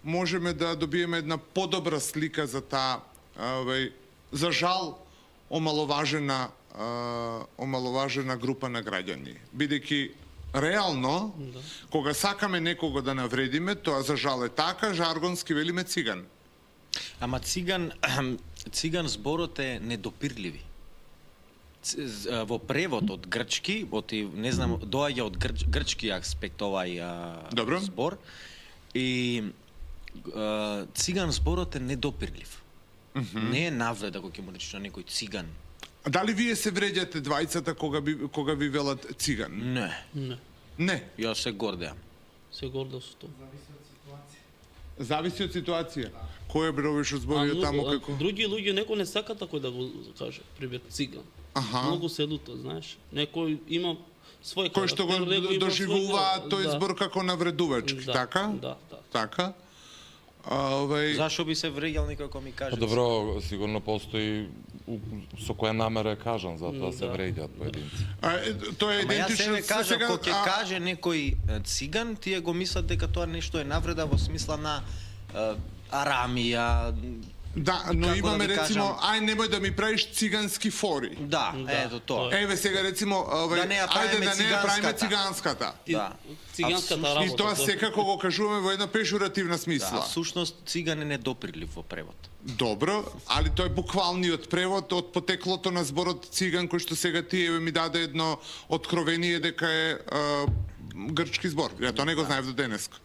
можеме да добиеме една подобра слика за таа, за жал, омаловажена група на граѓани. Бидејќи реално, кога сакаме некого да навредиме, тоа за жал е така, жаргонски велиме циган. Ама циган зборот е недопирливи. Во превод од грчки, не знам, доаѓа од грчки аспект овај збор. И циган зборот е недопирлив. Не е навреда кога ќе му речеш на некој циган. Дали вие се вреѓате двајцата кога ви велат циган? Не. Јас се гордеам. Се гордам со тоа. Зависи од ситуација. Кој е бровиш зборија таму како? Други луѓе некој не сака тако да го каже, пример циган. Многу се лута, знаеш. Некој има свој кој што го доживува тој збор како навредувачки, така? Да. Така. Зашо би се вреѓал некако ми каже? Добро, сигурно постои со која намера е кажан, затоа се вреѓаат поединци. Тоа е идентично. Ама јас кажа, кога ќе каже некој циган, тие го мислат дека тоа нешто е навреда во смисла на арамија. Да, но имаме рецимо, немој да ми правиш цигански фори. Да, ето тоа. Еве сега рецимо, ајде да не ја правиме циганската. Да. Циганската работа. И тоа секако го кажуваме во една пешуративна смисла. Да, всушност циган е недопирлив во превод. Добро, али тој буквалниот превод од потеклото на зборот циган кој што сега ти ми даде едно откровение дека е грчки збор. Ја тоа не го знаев до денеска.